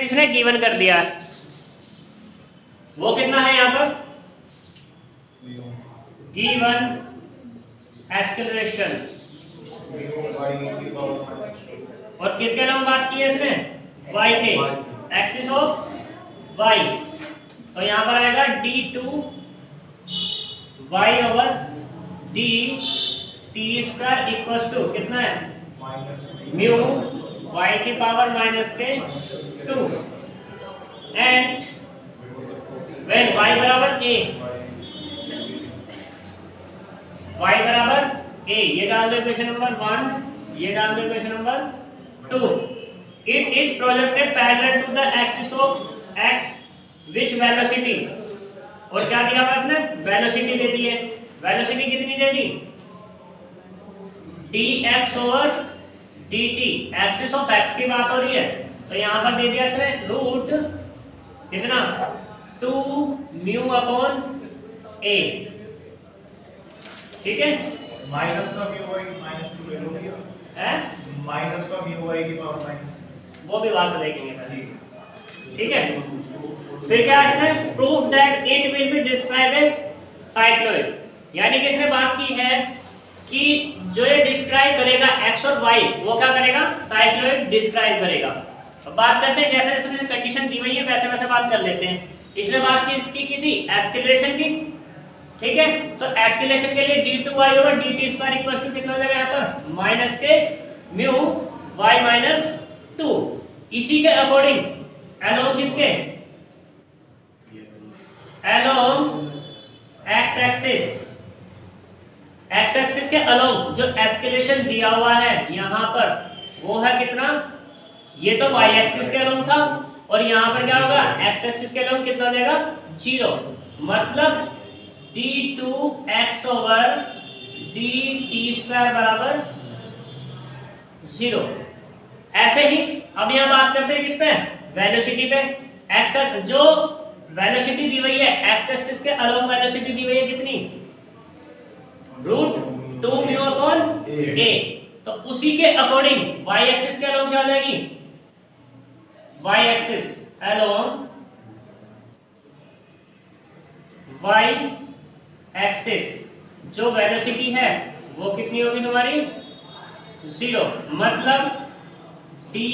इसने गिवन कर दिया है, वो कितना है यहाँ पर गिवन एक्सेलरेशन, और किसके नाम बात की है इसने y के एक्सिस ऑफ y, तो यहाँ पर आएगा d2 y over d t square equal to कितना है म्यू y की पावर माइनस के 2 एंड व्हेन y बराबर a, y बराबर a, ये डाल दो इक्वेशन नंबर 1, ये डाल दो equation number 2, it is projected parallel to the axis of x which velocity, और क्या दिया हुआ इसने वेलोसिटी दे दी है, वेलोसिटी कितनी दे दी dx over dt, axis of x की बात हो रही है, तो यहाँ पर दे दिया इसने रूट कितना 2 म्यू अपॉन a, ठीक है, माइनस का म्यू y माइनस 2 ले लो भैया, है माइनस का म्यू y की पावर माइनस, वो भी बात देखेंगे पहले, ठीक है। फिर क्या इसने proof that it will be describe A cycloid, यानी कि इसने बात की है कि जो ये डिस्क्राइब करेगा x और y वो क्या करेगा साइक्लोइड डिस्क्राइब करेगा। अब बात करते हैं जैसे जैसे कंडीशन दी हुई है वैसे वैसे बात कर लेते हैं। इसने बात की इसकी की थी एस्केलेशन की, ठीक है, तो एस्केलेशन के लिए d2y over dt square equal to कितना हो जाएगा यहाँ पर माइनस के म्यू y माइनस 2, इसी के अकॉर्डिंग अलोंग किसके अलोंग x एक्सिस के अलोंग जो एस्केलेशन दिया हुआ है यहाँ पर वो है कितना, ये तो y एक्सिस के अलोंग था, और यहाँ पर क्या होगा x एक्सिस के अलोंग कितना देगा 0, मतलब d2x ओवर dt स्क्वायर बराबर 0। ऐसे ही अब यहाँ बात करते हैं किस पे वेलोसिटी पे, x जो वेलोसिटी दी हुई है x एक्सिस के अलोंग वेलोसिटी दी हुई है कितनी रूट 2 म्यू अपॉन a, तो उसी के अकॉर्डिंग y एक्सिस के अलोंग क्या हो जाएगी y axis along y axis जो वेलोसिटी है वो कितनी होगी तुम्हारी 0, मतलब dy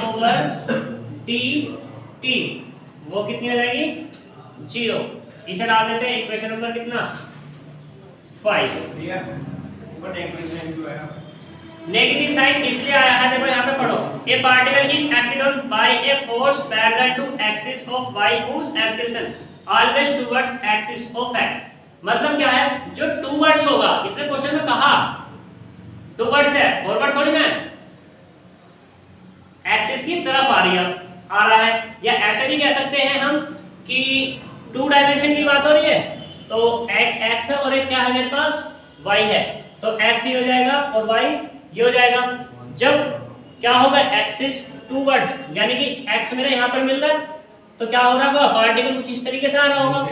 ओवर dt वो कितनी हो जाएगी 0। इसे डाल देते हैं इक्वेशन नंबर कितना 5। भैया ऊपर नेगेटिव साइन क्यों आया, नेगेटिव साइन इसलिए आया है, देखो यहाँ पे पढ़ो, a particle is acted on by a force parallel to axis of y whose acceleration always towards axis of x, मतलब क्या है जो टूवर्ड्स होगा, इसने क्वेश्चन में कहा टूवर्ड्स है, फॉरवर्ड थोड़ी ना है, एक्सिस की तरफ आ रहा है, या ऐसे भी कह सकते हैं हम कि 2 डायमेंशन की बात हो रही है, तो एक x है और एक क्या है मेरे पास y है, तो x ये हो जाएगा और y ये हो जाएगा। जब क्या होगा एक्सिस टूवर्ड्स, यानी कि x मेरा यहाँ पर मिल रहा है, तो क्या हो रहा होगा पार्टिकल कुछ इस तरीके से आ रहा होगा,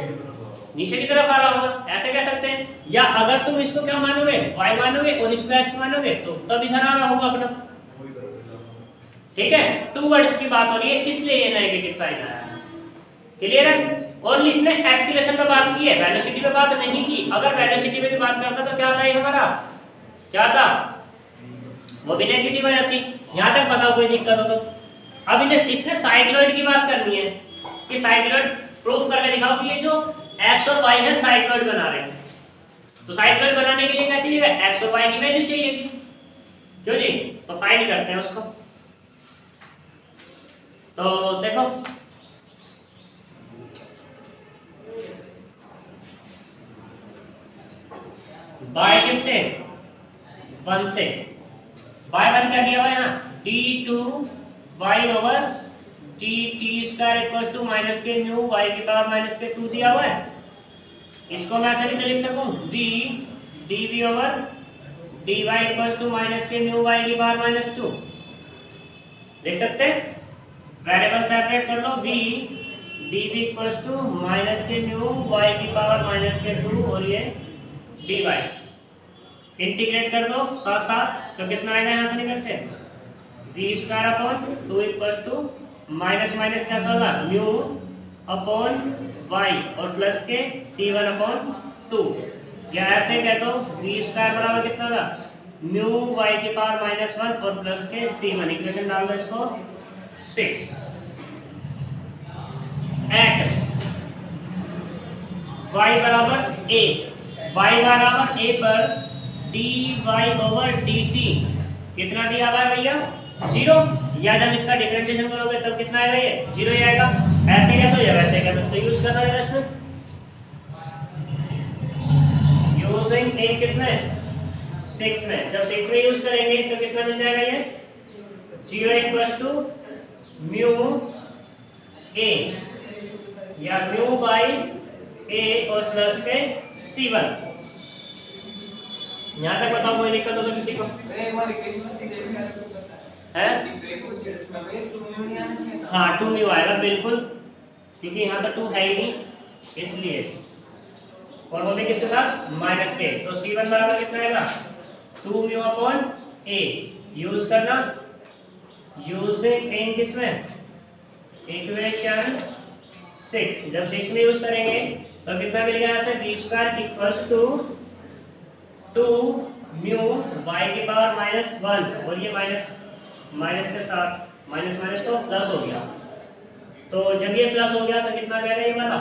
नीचे की तरफ आ रहा होगा, ऐसे कह सकते हैं। या अगर तुम इसको क्या मानोगे y मानोगे और इसको x मानोगे तो तब इधर आ रहा होगा अपना, ठीक है, टूवर्ड्स की बात हो रही है इसलिए ये नेगेटिव साइन आया है, क्लियर है। और इसने एस्केलेशन पे बात की है, वेलोसिटी पे बात नहीं की, अगर वेलोसिटी पे भी बात करता तो क्या था ये हमारा क्या था वो भी नेगेटिव आ जाती। यहाँ तक बताओ कोई दिक्कत हो तो। अब इसने साइक्लॉइड की बात करनी है कि साइक्लॉइड प्रूफ करके दिखाओ कि ये जो x और y है साइक्लॉइड बना रहे हैं, तो साइक्लॉइड बनाने के लिए क्या चाहिए x और y की वैल्यू चाहिए, क्यों जी, तो फाइंड करते हैं उसको। तो देखो बाय किससे 1 से, बाय 1 क्या दिया हुआ है यहाँ d2y over dt square equal to minus के न्यू y की पावर माइनस के 2 दिया हुआ है, इसको मैं ऐसे भी तो लिख सकूं v dv over dy equal to minus के न्यू y की पावर माइनस 2 लिख सकते हैं। वेरिएबल सेपरेट कर लो, v dv equal to minus के न्यू y की पावर माइनस के 2 और ये dy इंटीग्रेट कर दो साथ साथ, तो कितना आएगा यहाँ से निकलते v square upon 2 equal to minus minus कैसा होगा, म्यू अपॉन वाई और प्लस के C1 अपॉन 2, या ऐसे कह दो वी स्क्वायर बराबर कितना होगा, म्यू वाई की पावर -1 और प्लस के C1। इक्वेशन डाल दो इसको 6 एट y बराबर a, y बराबर a पर dy ओवर dt कितना दिया हुआ है भैया, 0, या जब इसका डिफरेंशिएशन करोगे तब कितना आएगा, ये 0 ही आएगा। ऐसे क्या तो या वैसे क्या तो यूज करना है इसमें, यूजिंग a किसमें 6 में, जब 6 में यूज करेंगे तो कितना मिल जाएगा, ये 0 इक्वल्स टू म्यू a या म्यू बाई a और प्लस के C1। यहाँ तक बताओ कोई दिक्कत हो तो किसी को है? हाँ 2 म्यू आएगा बिल्कुल, क्योंकि यहाँ तो 2 है ही नहीं इसलिए, और वो भी किसके साथ माइनस के, तो C1 बराबर कितना आएगा 2 म्यू अपॉन a। यूज करना यूजिंग इन किसमें, इक्वेशन 6। जब 6 में यूज करेंगे तो कितना मिलेगा, यहाँ से v square equals to 2 mu y की पावर -1, और ये माइनस के साथ माइनस माइनस तो प्लस हो गया, तो जब ये प्लस हो गया तो कितना आ जाएगा, ये वाला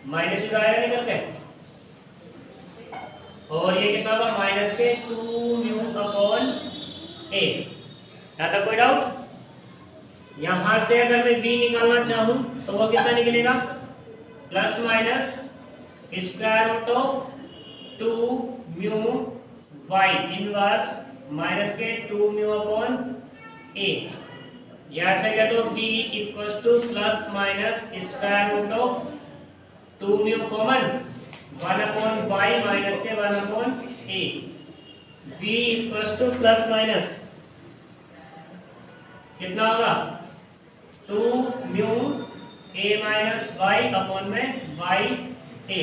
माइनस ही आएगा निकल के, और ये कितना होगा माइनस के 2 म्यू अपॉन a। यहाँ तक कोई डाउट? यहाँ से अगर मैं v निकालना चाहूँ तो वो कितना निकलेगा, plus minus square root of 2 mu y inverse minus के 2 म्यू अपॉन a, या ऐसे कह दो v equals to plus minus square root of 2 mu common 1 upon y minus के 1 upon a। v equals to plus minus कितना होगा 2 mu a minus y upon में y a।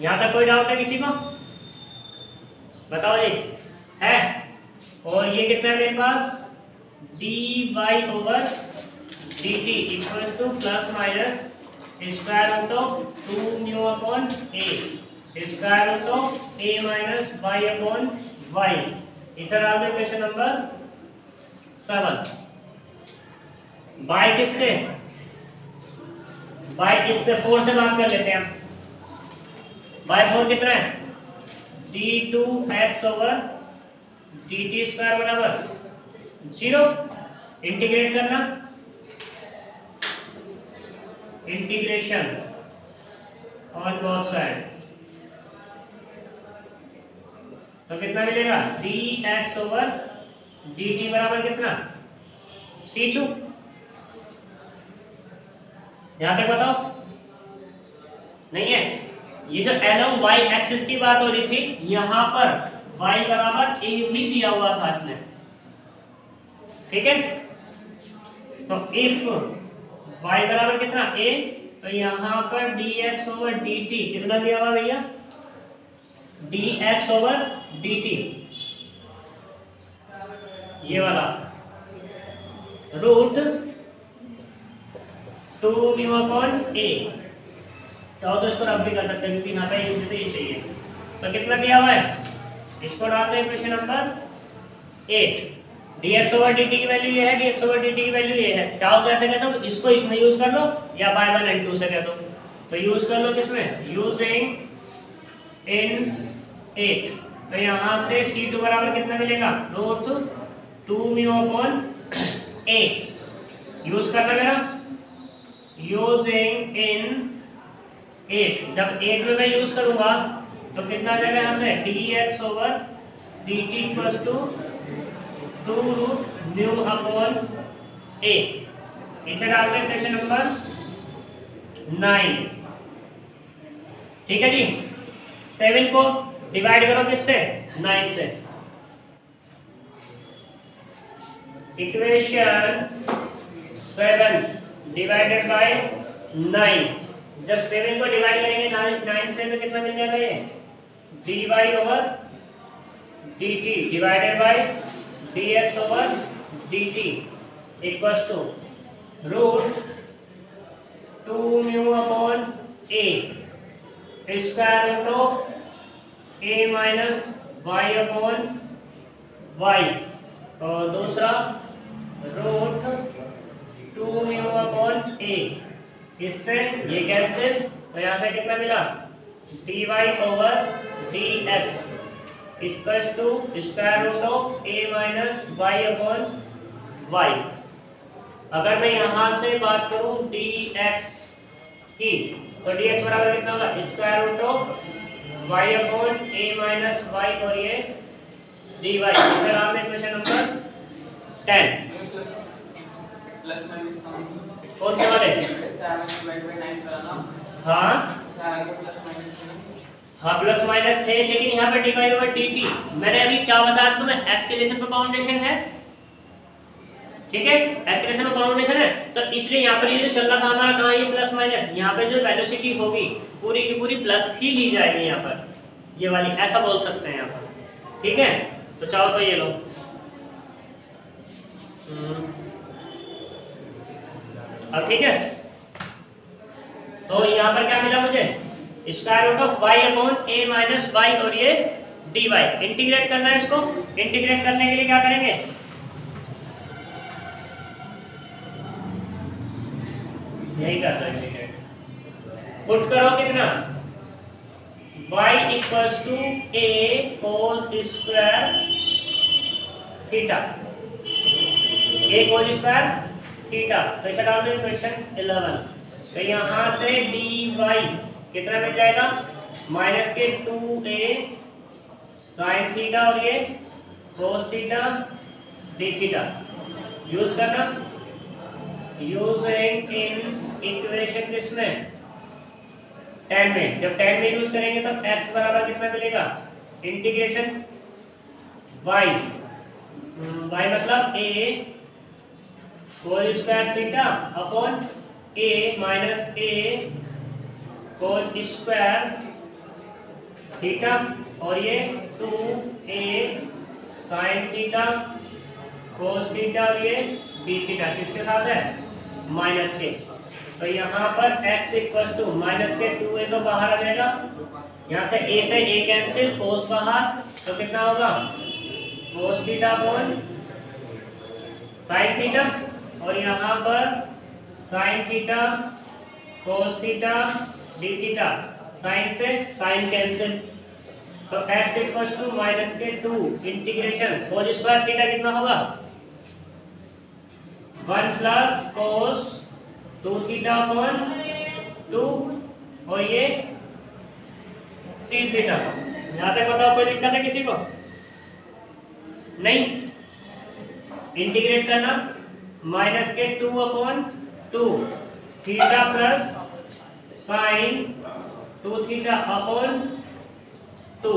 यहाँ तक कोई डाउट है किसी को, बताओ जी है? और ये कितना है मेरे पास, dy over dt equals to plus minus square root of 2 mu upon a square root of a minus y upon y। इसे डाल दो क्वेश्चन नंबर 7। बाय किससे, बाय किससे 4 से बात कर लेते हैं। बाय 4 कितना है, d2x ओवर dt स्क्वायर बराबर 0। इंटीग्रेट करना, इंटीग्रेशन ऑन बोथ साइड, तो कितना मिलेगा dx ओवर dt बराबर कितना c2। यहां तक बताओ, नहीं है? ये जो along y एक्सिस की बात हो रही थी, यहां पर y बराबर a भी दिया हुआ था इसमें, ठीक है? तो इफ y बराबर कितना a, तो यहां पर dx ओवर dt कितना दिया हुआ भैया, dx ओवर dt ये वाला रूट 2 म्यू अपॉन a। चाहो तो इसको रब भी कर सकते हैं क्योंकि यहाँ पे मुझे ये चाहिए, तो कितना दिया हुआ है, इसको डालते हैं equation number 8। dx over dt की वैल्यू ये है, dx ओवर dt की वैल्यू ये है। चाहो तो ऐसे कहते हो इसको इसमें यूज कर लो, या बाय 1 and 2 से कह दो, तो यूज कर लो किसमें, यूजिंग इन 8। तो यहाँ से c2 बराबर कितना मिलेगा, root 2 mu upon a। Use करना मेरा, यूजिंग इन 8। जब 8 में मैं यूज करूंगा तो कितना आ जाएगा, यहाँ से dx over dt equals to 2 root mu upon a। इसे डालते हैं क्वेश्चन नंबर 9, ठीक है जी। 7 को डिवाइड करो किससे, 9 से। इक्वेशन 7 डिवाइडेड बाय 9, जब 7 को डिवाइड करेंगे 9 से तो कितना मिल जाएगा, ये dy over dt divided by dx over dt equals to root 2 mu upon a square root of a minus y upon y, और दूसरा रूट 2 म्यू अपॉन ए, इससे ये कैंसिल, तो यहाँ से कितना मिला dy over dx equal to square root of a minus y upon y. अगर मैं यहाँ से बात करूँ dx की, तो dx बराबर कितना होगा square root of y upon a minus y, और ये dy। सर आपने इक्वेशन नंबर 10 कौन से वाले? हाँ प्लस माइनस थे, लेकिन यहाँ पे d y over d t मैंने अभी क्या बताया तुम्हें, एस्केलेशन पे बाउंडेशन है, ठीक है, एस्केलेशन पे बाउंडेशन है, तो इसलिए यहाँ पर ये जो चल रहा था हमारा कहाँ, ये प्लस माइनस, यहाँ पे जो वेलोसिटी होगी पूरी की पूरी प्लस ही ली जाएगी यहाँ पर, ये वाली, ऐसा बोल सकते हैं यहाँ पर, ठीक है। तो चाहो तो ये लो, अब ठीक है। तो यहाँ पर क्या मिला मुझे, square root of y upon a minus y, और ये dy। इंटीग्रेट करना है इसको, इंटीग्रेट करने के लिए क्या करेंगे, यही कर दो इंटीग्रेट, पुट करो कितना y equals to a cos square theta, a cos square theta. तो इसे डाल दो इक्वेशन 11। तो यहाँ से dy कितना मिल जाएगा, माइनस के 2a साइन थीटा, और ये कोस थीटा डी थीटा। यूज करना, यूजिंग इन इक्वेशन किसमें 10 में, जब 10 में यूज करेंगे तो x बराबर कितना मिलेगा, इंटीग्रेशन y, y मतलब a cos square theta upon a minus a cos square theta, और ये 2a sign theta cos theta, और ये b थीटा किसके साथ है, माइनस के। तो यहाँ पर x इक्वल टू माइनस के 2a तो बाहर आ जाएगा, यहाँ से a से a कैंसिल, कोस बाहर, तो कितना होगा cos theta upon sine theta, और यहाँ पर sine theta cos theta d theta, sine से साइन कैंसिल, तो x इक्वल टू माइनस के 2 इंटीग्रेशन कोस स्क्वायर थीटा कितना होगा 1 प्लस कोस 2 थीटा अपॉन 2, और ये टी थीटा। यहाँ तक बताओ कोई दिक्कत है किसी को, नहीं। इंटीग्रेट करना, माइनस के 2 upon 2 theta plus sine 2 theta upon 2,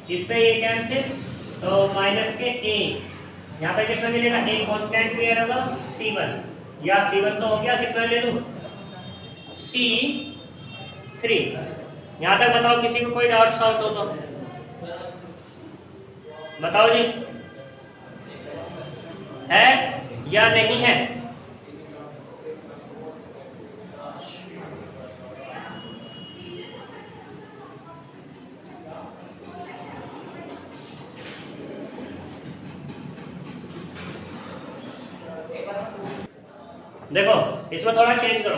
इससे ये कैंसिल, तो माइनस के a, यहाँ पे कितना मिलेगा, a कांस्टेंट क्लियर होगा c1, या c1 तो हो गया, कितना ले लूं c3। यहाँ तक बताओ किसी को कोई डाउट सॉल्व हो तो बताओ जी, है या नहीं है। देखो इसमें थोड़ा चेंज करो,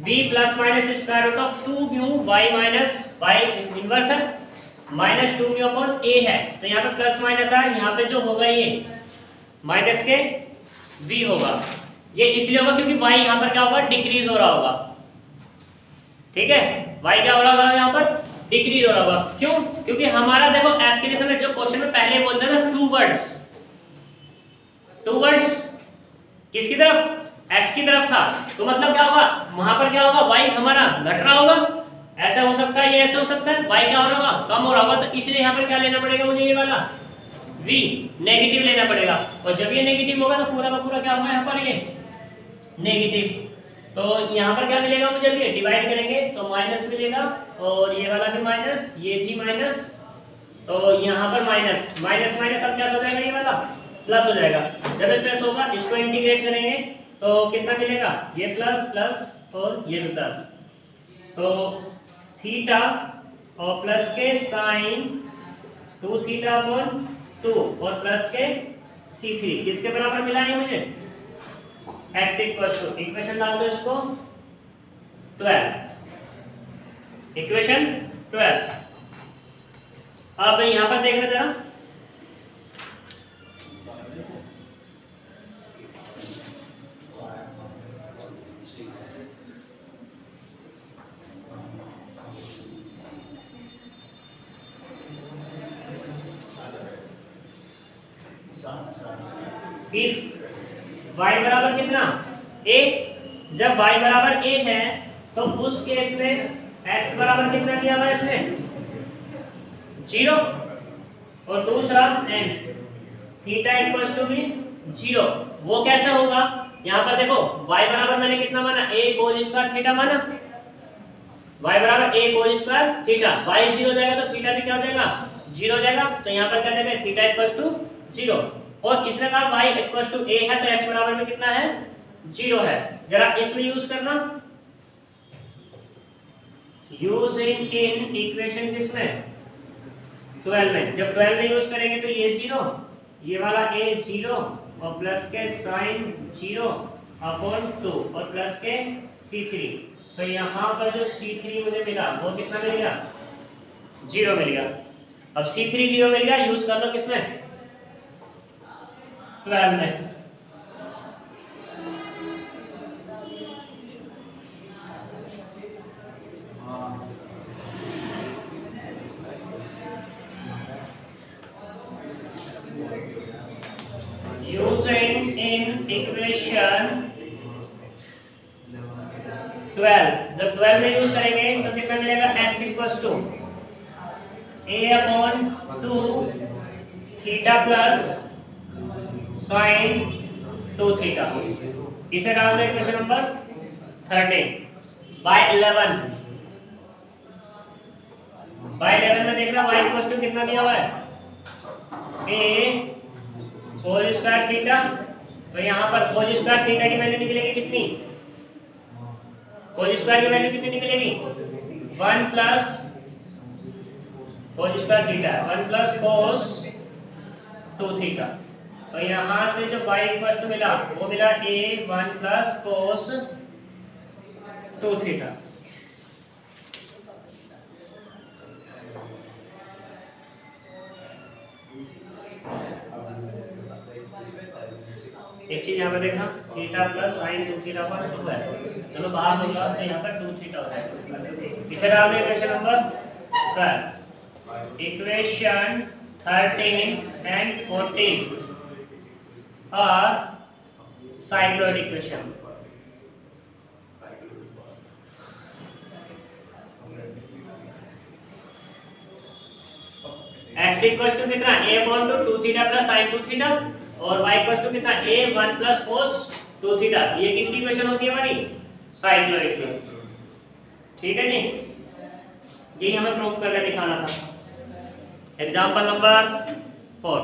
b plus minus square root of 2 mu y minus y inverse है, माइनस 2 म्यू अपॉन a है, तो यहाँ पे प्लस माइनस है, यहाँ पे जो होगा ये माइनस के v होगा, ये इसलिए होगा क्योंकि y यहाँ पर क्या होगा, डिक्रीज हो रहा होगा, ठीक है, y क्या हो रहा होगा यहाँ पर, डिक्रीज हो रहा होगा। क्यों, क्योंकि हमारा देखो एस्केलेशन में जो क्वेश्चन में पहले बोलते थे टू वर्ड्स किसकी तरफ, x की तरफ था, तो मतलब क्या होगा, वहां पर क्या होगा, y हमारा घट रहा होगा, ऐसा हो सकता है, ये ऐसा हो सकता है, y क्या हो रहा होगा, कम हो रहा होगा, तो इसलिए यहाँ पर क्या लेना पड़ेगा मुझे, ये वाला v नेगेटिव लेना पड़ेगा, और जब ये नेगेटिव होगा तो पूरा का पूरा क्या होगा यहाँ पर ये नेगेटिव, तो यहाँ पर क्या मिलेगा मुझे, ये डिवाइड करेंगे तो माइनस मिलेगा, और ये वाला भी माइनस, ये भी माइनस, तो यहाँ पर माइनस माइनस माइनस अब क्या हो जाएगा, ये वाला प्लस हो जाएगा, जब ये प्लस होगा इसको इंटीग्रेट करेंगे तो कितना मिलेगा, ये प्लस प्लस और ये भी प्लस, तो थीटा और प्लस के साइन 2 थीटा अपॉन 2 और प्लस के c3 किसके बराबर मिला है मुझे, x इक्वल टू, इक्वेशन डाल दो इसको 12, इक्वेशन 12। अब यहां पर देख रहे जरा, इफ y बराबर कितना a, जब y बराबर a है तो उस केस में x बराबर कितना दिया हुआ है इसमें 0, और दूसरा एंड थीटा इक्वल्स टू भी 0। वो कैसे होगा, यहाँ पर देखो y बराबर मैंने कितना माना, a कोस स्क्वायर थीटा माना, y बराबर a cos square theta, y 0 जाएगा तो थीटा भी क्या हो जाएगा 0 हो जाएगा, तो यहाँ पर क्या देंगे थीटा इक्वल्स टू 0, और इसने कहा y इक्वल्स टू a है तो x बराबर में कितना है 0 है। जरा इसमें यूज करना, यूजिंग इन इक्वेशन किसमें 12 में, जब 12 में यूज करेंगे तो ये 0, ये वाला a 0 और प्लस के साइन 0 अपॉन 2 और प्लस के c3, तो यहाँ पर जो c3 मुझे मिला वो कितना मिल गया 0 मिल गया। अब c3 0 मिल गया, यूज कर लो किसमें 12 में, using in equation 12, जब 12 में यूज करेंगे तो कितना मिलेगा x equals to a upon 2 theta plus sine 2 theta, इसे डाल दो इक्वेशन नंबर 13 बाय 11 में देख रहा y इक्वल्स टू कितना दिया हुआ है a कोस स्क्वायर थीटा, तो यहाँ पर कोस स्क्वायर थीटा की वैल्यू निकलेगी कितनी, कोस स्क्वायर की वैल्यू कितनी निकलेगी 1 प्लस कोस square theta 1 plus cos 2 theta, तो यहाँ से जो y इक्वल टू मिला वो मिला a 1 प्लस कोस 2 थीटा। एक चीज यहाँ पर देखना, थीटा प्लस साइन 2 थीटा पर 2 है, चलो बाहर होगा तो यहाँ पर 2 थीटा हो जाएगा। इसे डाल दो equation number 12, equation 13 and 14 are cycloid equation। x equal to कितना a upon 2 theta plus sine 2 theta, और y इक्वल टू कितना a 1 प्लस कोस 2 थीटा, ये किसकी इक्वेशन होती है हमारी साइक्लोइड की, ठीक है जी, यही हमें प्रूफ करके दिखाना था। Example number 4,